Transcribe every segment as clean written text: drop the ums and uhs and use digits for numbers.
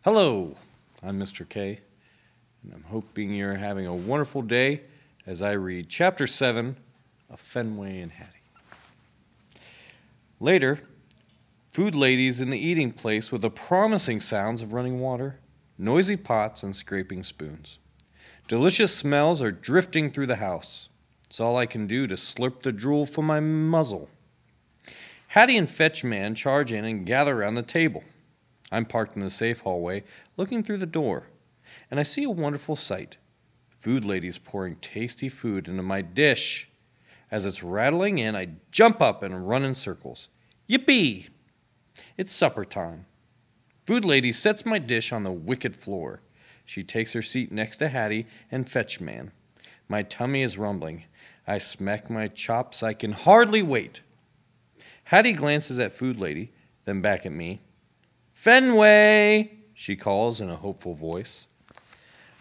Hello, I'm Mr. K, and I'm hoping you're having a wonderful day as I read Chapter 7 of Fenway and Hattie. Later, food ladies in the eating place with the promising sounds of running water, noisy pots, and scraping spoons. Delicious smells are drifting through the house. It's all I can do to slurp the drool from my muzzle. Hattie and Fetchman charge in and gather around the table. I'm parked in the safe hallway, looking through the door, and I see a wonderful sight. Food ladies pouring tasty food into my dish. As it's rattling in, I jump up and run in circles. Yippee! It's supper time. Food lady sets my dish on the wicked floor. She takes her seat next to Hattie and Fetchman. My tummy is rumbling. I smack my chops. I can hardly wait. Hattie glances at food lady, then back at me. Fenway, she calls in a hopeful voice.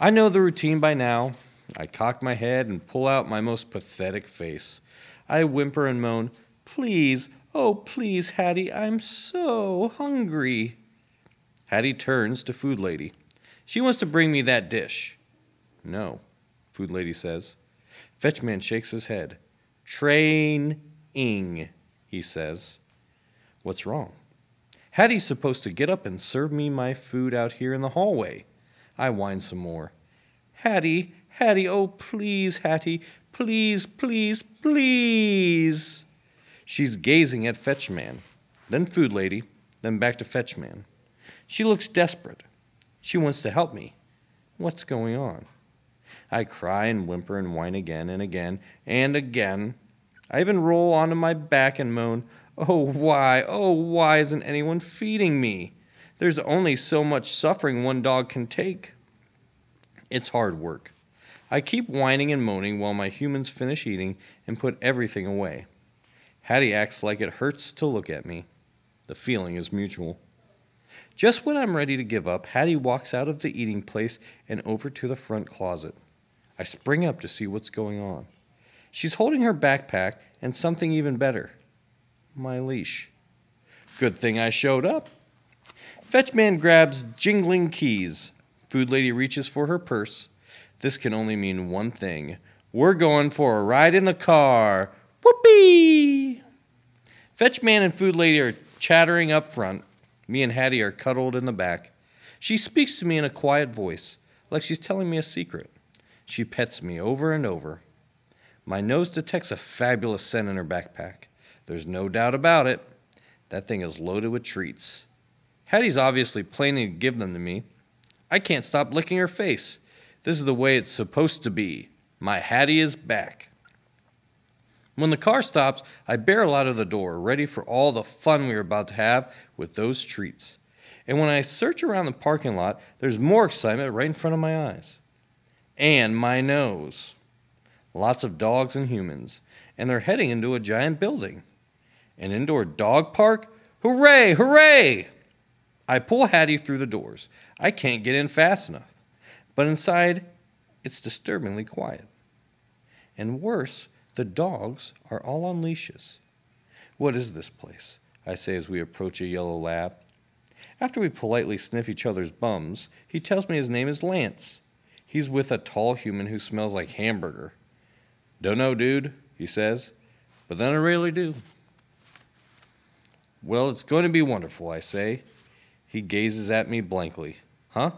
I know the routine by now. I cock my head and pull out my most pathetic face. I whimper and moan, Please, oh please, Hattie, I'm so hungry. Hattie turns to food lady. She wants to bring me that dish. No, food lady says. Fetchman shakes his head. Training, he says. What's wrong? Hattie's supposed to get up and serve me my food out here in the hallway. I whine some more. Hattie, oh please, Hattie, please, please, please. She's gazing at Fetchman, then food lady, then back to Fetchman. She looks desperate. She wants to help me. What's going on? I cry and whimper and whine again and again and again. I even roll onto my back and moan, oh, why isn't anyone feeding me? There's only so much suffering one dog can take. It's hard work. I keep whining and moaning while my humans finish eating and put everything away. Hattie acts like it hurts to look at me. The feeling is mutual. Just when I'm ready to give up, Hattie walks out of the eating place and over to the front closet. I spring up to see what's going on. She's holding her backpack and something even better. My leash. Good thing I showed up. Fetchman grabs jingling keys. Food lady reaches for her purse. This can only mean one thing. We're going for a ride in the car. Whoopee! Fetchman and food lady are chattering up front. Me and Hattie are cuddled in the back. She speaks to me in a quiet voice, like she's telling me a secret. She pets me over and over. My nose detects a fabulous scent in her backpack. There's no doubt about it. That thing is loaded with treats. Hattie's obviously planning to give them to me. I can't stop licking her face. This is the way it's supposed to be. My Hattie is back. When the car stops, I barrel out of the door, ready for all the fun we are about to have with those treats. And when I search around the parking lot, there's more excitement right in front of my eyes. And my nose. Lots of dogs and humans, and they're heading into a giant building. An indoor dog park? Hooray, hooray! I pull Hattie through the doors. I can't get in fast enough. But inside, it's disturbingly quiet. And worse, the dogs are all on leashes. What is this place? I say as we approach a yellow lab. After we politely sniff each other's bums, he tells me his name is Lance. He's with a tall human who smells like hamburger. Don't know, dude, he says, but then I really do. Well, it's going to be wonderful, I say. He gazes at me blankly. Huh?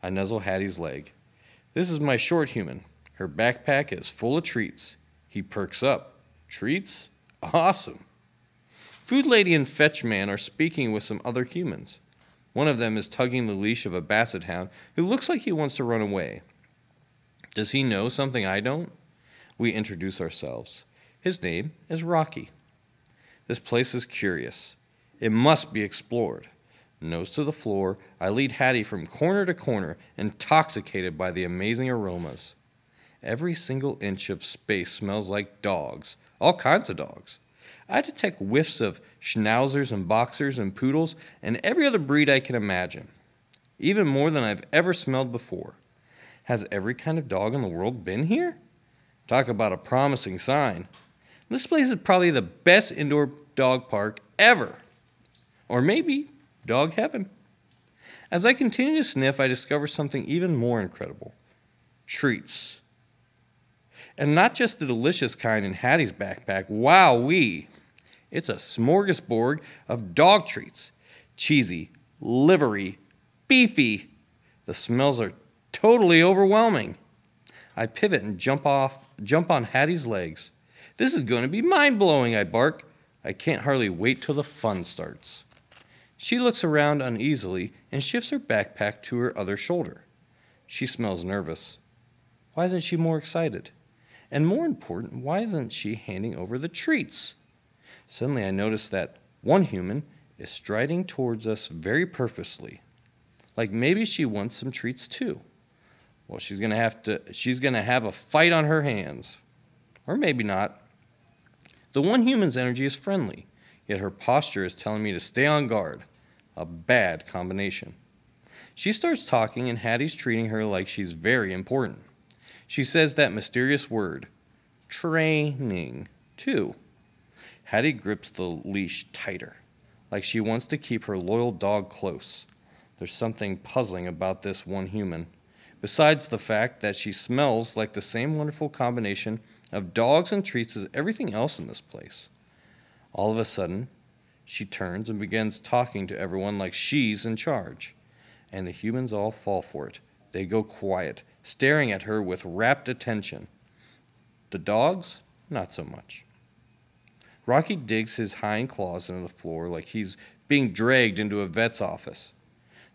I nuzzle Hattie's leg. This is my short human. Her backpack is full of treats. He perks up. Treats? Awesome. Food lady and Fetchman are speaking with some other humans. One of them is tugging the leash of a basset hound who looks like he wants to run away. Does he know something I don't? We introduce ourselves. His name is Rocky. This place is curious. It must be explored. Nose to the floor, I lead Hattie from corner to corner, intoxicated by the amazing aromas. Every single inch of space smells like dogs, all kinds of dogs. I detect whiffs of schnauzers and boxers and poodles and every other breed I can imagine, even more than I've ever smelled before. Has every kind of dog in the world been here? Talk about a promising sign. This place is probably the best indoor dog park ever. Or maybe dog heaven. As I continue to sniff, I discover something even more incredible. Treats. And not just the delicious kind in Hattie's backpack. Wowee! It's a smorgasbord of dog treats. Cheesy, livery, beefy. The smells are totally overwhelming. I pivot and jump on Hattie's legs. This is going to be mind-blowing, I bark. I can't hardly wait till the fun starts. She looks around uneasily and shifts her backpack to her other shoulder. She smells nervous. Why isn't she more excited? And more important, why isn't she handing over the treats? Suddenly I notice that one human is striding towards us very purposely. Like maybe she wants some treats too. Well, she's gonna have a fight on her hands. Or maybe not. The one human's energy is friendly, yet her posture is telling me to stay on guard. A bad combination. She starts talking and Hattie's treating her like she's very important. She says that mysterious word, training, too. Hattie grips the leash tighter, like she wants to keep her loyal dog close. There's something puzzling about this one human, besides the fact that she smells like the same wonderful combination of dogs and treats as everything else in this place. All of a sudden, she turns and begins talking to everyone like she's in charge, and the humans all fall for it. They go quiet, staring at her with rapt attention. The dogs, not so much. Rocky digs his hind claws into the floor like he's being dragged into a vet's office.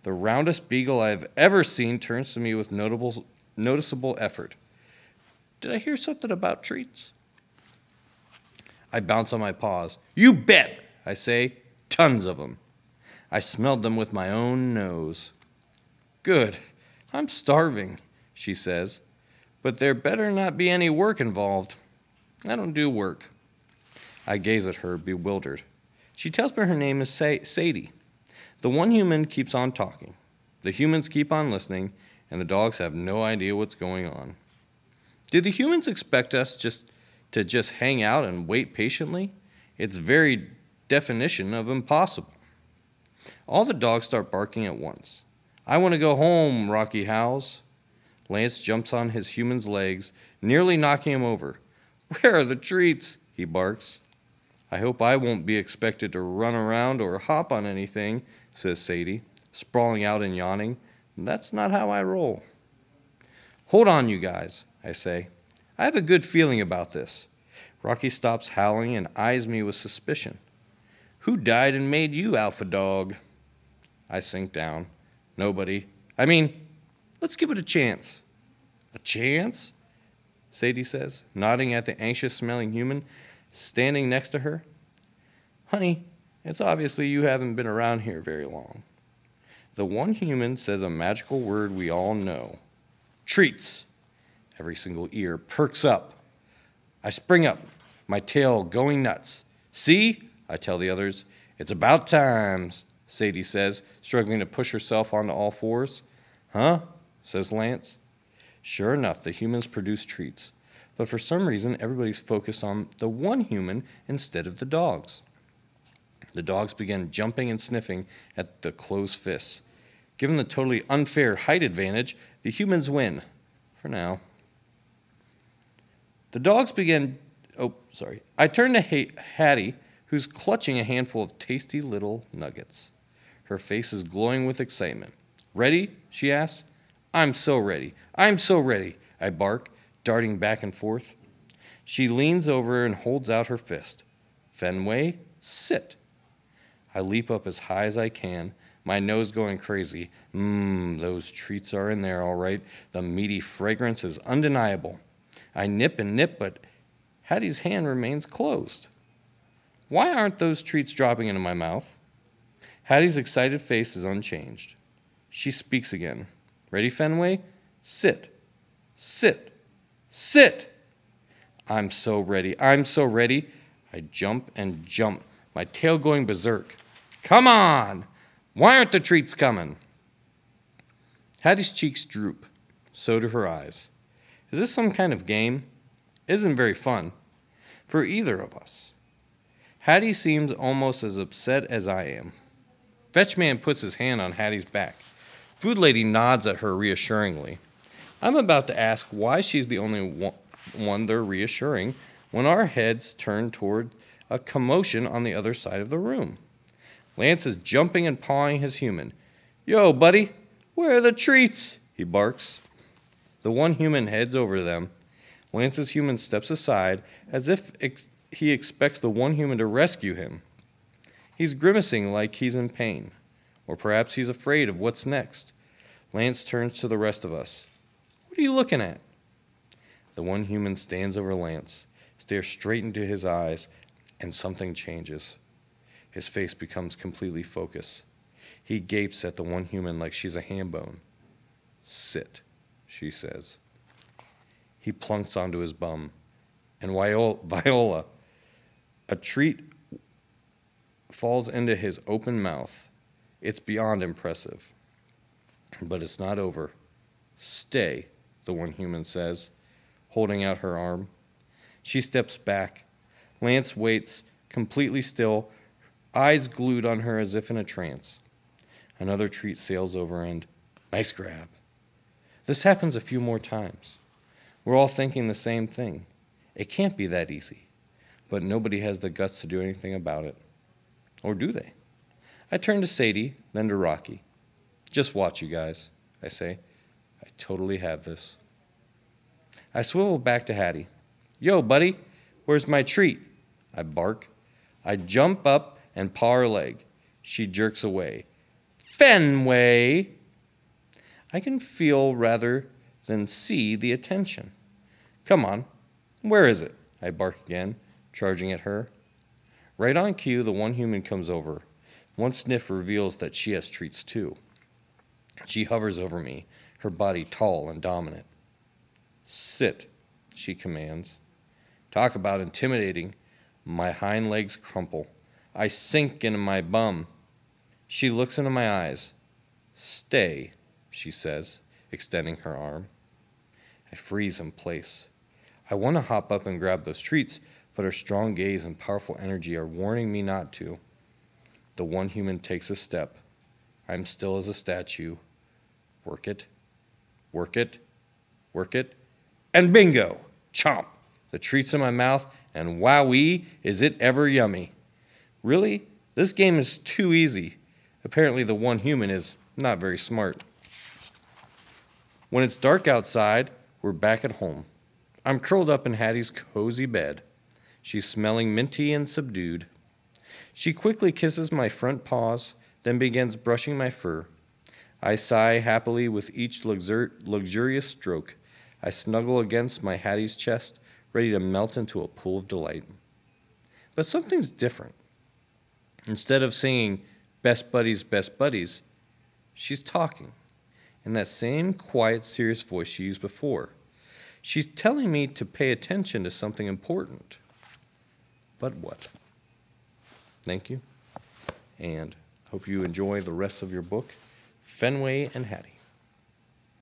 The roundest beagle I've ever seen turns to me with noticeable effort. Did I hear something about treats? I bounce on my paws. You bet, I say. Tons of them. I smelled them with my own nose. Good. I'm starving, she says. But there better not be any work involved. I don't do work. I gaze at her, bewildered. She tells me her name is Sadie. The one human keeps on talking. The humans keep on listening, and the dogs have no idea what's going on. Do the humans expect us to just hang out and wait patiently? It's very definition of impossible. All the dogs start barking at once. I want to go home, Rocky howls. Lance jumps on his human's legs, nearly knocking him over. Where are the treats? He barks. I hope I won't be expected to run around or hop on anything, says Sadie, sprawling out and yawning. That's not how I roll. Hold on, you guys, I say. I have a good feeling about this. Rocky stops howling and eyes me with suspicion. Who died and made you alpha dog? I sink down. Nobody. I mean, let's give it a chance. A chance? Sadie says, nodding at the anxious-smelling human standing next to her. Honey, it's obviously you haven't been around here very long. The one human says a magical word we all know. Treats. Every single ear perks up. I spring up, my tail going nuts. See? I tell the others. It's about time, Sadie says, struggling to push herself onto all fours. Huh? Says Lance. Sure enough, the humans produce treats. But for some reason, everybody's focused on the one human instead of the dogs. The dogs begin jumping and sniffing at the closed fists. Given the totally unfair height advantage, the humans win. For now. The dogs begin... I turn to Hattie, who's clutching a handful of tasty little nuggets. Her face is glowing with excitement. Ready? She asks. I'm so ready. I'm so ready, I bark, darting back and forth. She leans over and holds out her fist. Fenway, sit. I leap up as high as I can, my nose going crazy. Those treats are in there, all right. The meaty fragrance is undeniable. I nip and nip, but Hattie's hand remains closed. Why aren't those treats dropping into my mouth? Hattie's excited face is unchanged. She speaks again. Ready, Fenway? Sit. Sit. Sit. I'm so ready. I'm so ready. I jump and jump, my tail going berserk. Come on! Why aren't the treats coming? Hattie's cheeks droop. So do her eyes. Is this some kind of game? It isn't very fun. For either of us. Hattie seems almost as upset as I am. Fetchman puts his hand on Hattie's back. Food Lady nods at her reassuringly. I'm about to ask why she's the only one they're reassuring when our heads turn toward a commotion on the other side of the room. Lance is jumping and pawing his human. Yo, buddy, where are the treats? He barks. The one human heads over to them. Lance's human steps aside as if he expects the one human to rescue him. He's grimacing like he's in pain, or perhaps he's afraid of what's next. Lance turns to the rest of us. What are you looking at? The one human stands over Lance, stares straight into his eyes, and something changes. His face becomes completely focused. He gapes at the one human like she's a ham bone. Sit, she says. He plunks onto his bum, and Viola, a treat falls into his open mouth. It's beyond impressive. But it's not over. Stay, the one human says, holding out her arm. She steps back. Lance waits, completely still, eyes glued on her as if in a trance. Another treat sails over and, nice grab. This happens a few more times. We're all thinking the same thing. It can't be that easy. But nobody has the guts to do anything about it. Or do they? I turn to Sadie, then to Rocky. Just watch, you guys, I say. I totally have this. I swivel back to Hattie. Yo, buddy, where's my treat? I bark. I jump up and paw her leg. She jerks away. Fenway! I can feel rather than see the attention. Come on, where is it? I bark again, charging at her. Right on cue, the one human comes over. One sniff reveals that she has treats too. She hovers over me, her body tall and dominant. Sit, she commands. Talk about intimidating. My hind legs crumple. I sink into my bum. She looks into my eyes. Stay, she says, extending her arm. I freeze in place. I want to hop up and grab those treats, but her strong gaze and powerful energy are warning me not to. The one human takes a step. I'm still as a statue. Work it, work it, work it, and bingo! Chomp! The treat's in my mouth, and wowee, is it ever yummy. Really? This game is too easy. Apparently the one human is not very smart. When it's dark outside, we're back at home. I'm curled up in Hattie's cozy bed. She's smelling minty and subdued. She quickly kisses my front paws, then begins brushing my fur. I sigh happily with each luxurious stroke. I snuggle against my Hattie's chest, ready to melt into a pool of delight. But something's different. Instead of singing best buddies, she's talking in that same quiet, serious voice she used before. She's telling me to pay attention to something important. But what? Thank you, and hope you enjoy the rest of your book, Fenway and Hattie.